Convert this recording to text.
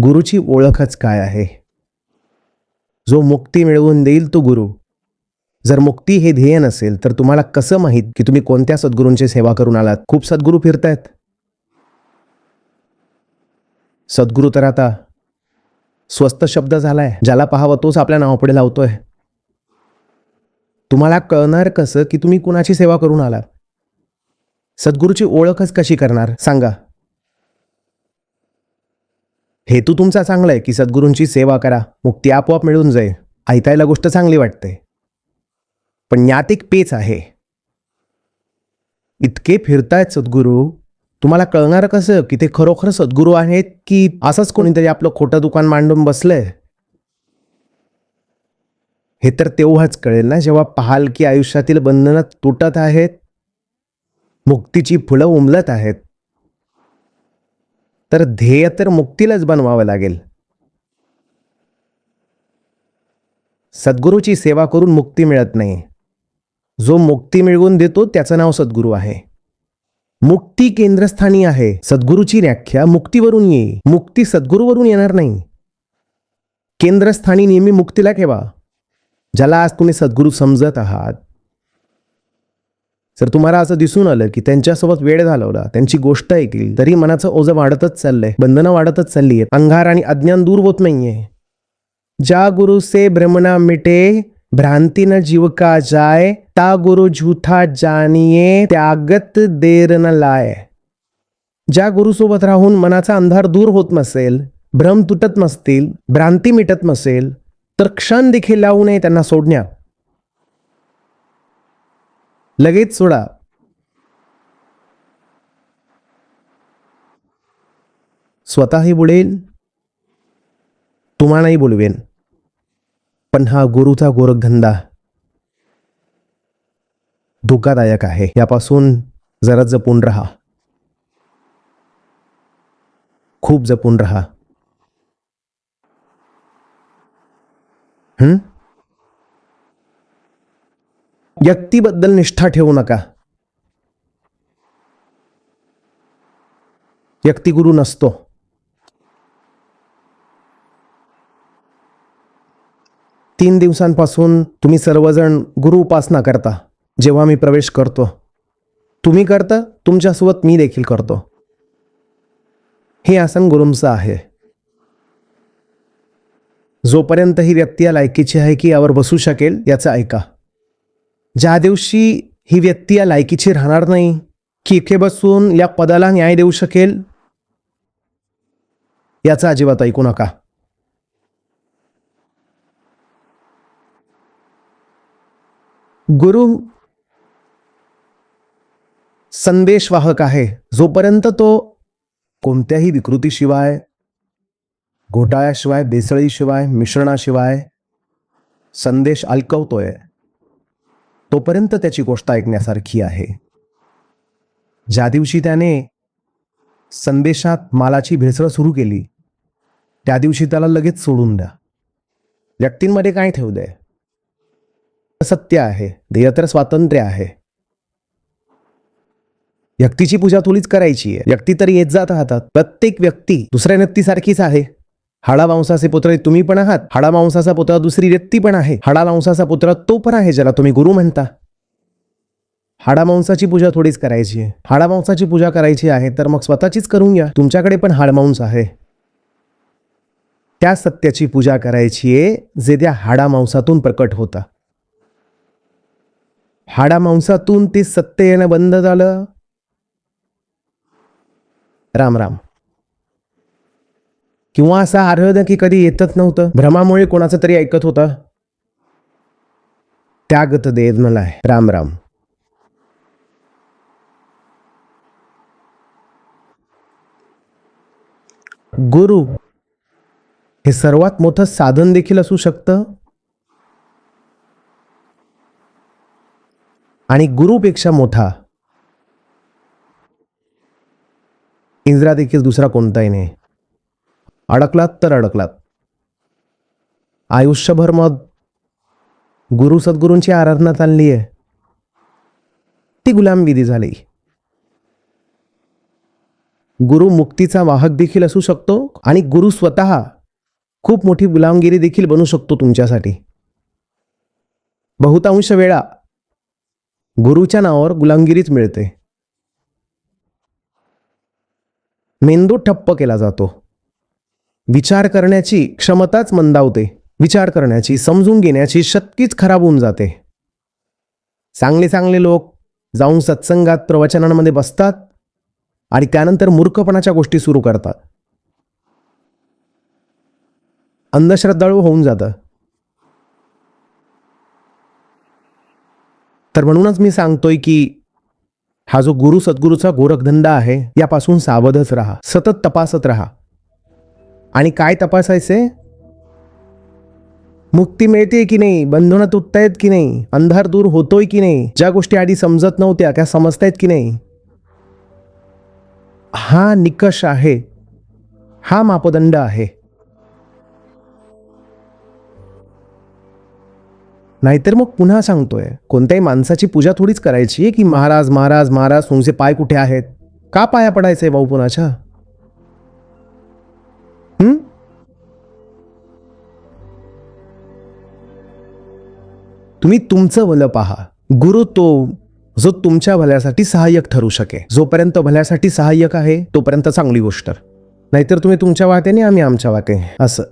गुरुची ओळखच काय आहे? जो मुक्ती मिळवून देईल तो गुरु. जर मुक्ती हे ध्येय नसेल तर तुम्हाला कसं माहीत की तुम्ही कोणत्या सद्गुरूंची सेवा करून आलात? खूप सद्गुरू फिरतायत. सद्गुरू तर आता स्वस्त शब्द झालाय. ज्याला पाहावं तोच आपल्या नावापुढे लावतोय. तुम्हाला कळणार कसं की तुम्ही कुणाची सेवा करून आलात? सद्गुरूची ओळखच कशी करणार सांगा? हेतू तुमचा चांगला आहे की सद्गुरूंची सेवा करा, मुक्ती आपोआप मिळून जाईल. ऐकायला गोष्ट चांगली वाटते, पण यात एक पेच आहे. इतके फिरतायत सद्गुरू, तुम्हाला कळणार कसं की ते खरोखर सद्गुरू आहेत की असंच कोणीतरी आपलं खोटं दुकान मांडून बसलंय? हे तर तेव्हाच कळेल ना जेव्हा पाहाल की आयुष्यातील बंधनं तुटत आहेत, मुक्तीची फुलं उमलत आहेत. तर ध्येय तर मुक्तीलाच बनवावं लागेल. सद्गुरूची सेवा करून मुक्ती मिळत नाही. जो मुक्ती मिळवून देतो त्याचं नाव सद्गुरू आहे. मुक्ती केंद्रस्थानी आहे. सद्गुरूची व्याख्या मुक्तीवरून येईल. मुक्ती सद्गुरूवरून येणार नाही. केंद्रस्थानी नेहमी मुक्तीला ठेवा. ज्याला आज तुम्ही सद्गुरू समजत आहात, जर तुम्हाला असं दिसून आलं की त्यांच्यासोबत वेळ घालवला, त्यांची गोष्ट ऐकली, तरी मनाचं ओझं वाढतच चाललंय, बंधनं वाढतच चालली आहेत, अंधार आणि अज्ञान दूर होत नाहीये. जा गुरु से भ्रम ना मिटे, भ्रांति न जीव का जाए, ता गुरु झूठा जानिये, त्यागत देर न लाए. ज्या गुरुसोबत राहून मनाचा अंधार दूर होत नसेल, भ्रम तुटत नसतील, भ्रांती मिटत नसेल, तर क्षण देखील लावू नये त्यांना सोडण्यात. लगेच सोडा. स्वतःही बुडेल, तुम्हालाही बोलवेन. पण हा गुरुचा गोरखधंदा धोकादायक आहे. यापासून जरा जपून राहा, खूप जपून राहा. व्यक्तीबद्दल निष्ठा ठेवू नका. व्यक्ती गुरु नसतो. तीन दिवसांपासून तुम्ही सर्वजण गुरु उपासना करता. जेव्हा मी प्रवेश करतो, तुम्ही करता, तुमच्यासोबत मी देखील करतो. हे आसन गुरूंचं आहे. जोपर्यंत ही व्यक्ती या लायकीची आहे की यावर बसू शकेल याचं ऐका. ज्या दिवशी ही व्यक्ती या लायकीची राहणार नाही की इथे बसून या पदाला न्याय देऊ शकेल, याचा अजिबात ऐकू नका. गुरु संदेशवाहक आहे. जोपर्यंत तो कोणत्याही विकृतीशिवाय, घोटाळ्याशिवाय, बेसळीशिवाय, मिश्रणाशिवाय संदेश ऐकवतोय, तोपर्यंत त्याची गोष्ट ऐकण्यासारखी आहे. ज्या दिवशी त्याने संदेशात मालाची भेसळ सुरू केली, त्या दिवशी त्याला लगेच सोडून द्या. व्यक्तींमध्ये काय ठेवू दे? सत्य आहे, ध्येय तर स्वातंत्र्य आहे. व्यक्तीची पूजा तुलीच करायची आहे. व्यक्ती तर येत जात राहतात. प्रत्येक व्यक्ती दुसऱ्या व्यक्तीसारखीच आहे. हाडामांसाचे पुत्र तुम्ही पण आहात, हाडामांसाचा पुत्र दुसरी व्यक्ती पण आहे. हाडामांसाचा पुत्र तो पण आहे ज्याला तुम्ही गुरु म्हणता. हाडामांसाची पूजा थोडीच करायची आहे. हाडामांसाची पूजा करायची आहे तर मग स्वतःचीच करून घ्या. तुमच्याकडे पण हाडमांस आहे. त्या सत्याची पूजा करायची आहे जे त्या हाडामांसातून प्रकट होता. हाडामांसातून ते सत्य येणं बंद झालं. राम राम. किंवा असं आढळलं की कधी येतच नव्हतं, भ्रमामुळे कोणाचं तरी ऐकत होता. त्यागत देर न लाए. राम राम. गुरु हे सर्वात मोठं साधन देखील असू शकतं आणि गुरुपेक्षा मोठा इंद्रा देखील दुसरा कोणताही नाही. अडकलात तर अडकलात. आयुष्यभर मग गुरु सद्गुरूंची आराधना चालली आहे, ती गुलामविधी झाली. गुरु मुक्तीचा वाहक देखील असू शकतो आणि गुरु स्वतः खूप मोठी गुलामगिरी देखील बनू शकतो तुमच्यासाठी. बहुतांश वेळा गुरुच्या नावावर गुलामगिरीच मिळते. मेंदू ठप्प केला जातो. विचार करण्याची क्षमताच मंदावते. विचार करण्याची, समजून घेण्याची शक्तीच खराब होऊन जाते. चांगले चांगले लोक जाऊन सत्संगात प्रवचनांमध्ये बसतात आणि त्यानंतर मूर्खपणाच्या गोष्टी सुरू करतात. अंधश्रद्धाळू होऊन जातं. तर म्हणूनच मी सांगतोय की हा जो गुरु सद्गुरूचा गोरखधंदा आहे यापासून सावधच राहा. सतत तपासत राहा. आणि काय तपासायचे? मुक्ती मिळते की नाही, बंधनं तुटतायत की नाही, अंधार दूर होतोय की नाही, ज्या गोष्टी आधी समजत नव्हत्या त्या समजतायत की नाही, हा निकष आहे, हा मापदंड आहे. नाहीतर मग पुन्हा सांगतोय, कोणत्याही माणसाची पूजा थोडीच करायची आहे की महाराज महाराज महाराज तुमचे पाय कुठे आहेत. का पाया पडायचंय भाऊ पुन्हाच्या? तुम्ही तुमचं भलं पहा. गुरु तो जो तुमच्या भल्यासाठी सहाय्यक ठरू शके. जोपर्यंत भल्यासाठी सहाय्यक आहे तोपर्यंत चांगली गोष्ट. नाहीतर तुम्ही तुमच्या वाटेने, आम्ही आमच्या वाटेने, असं.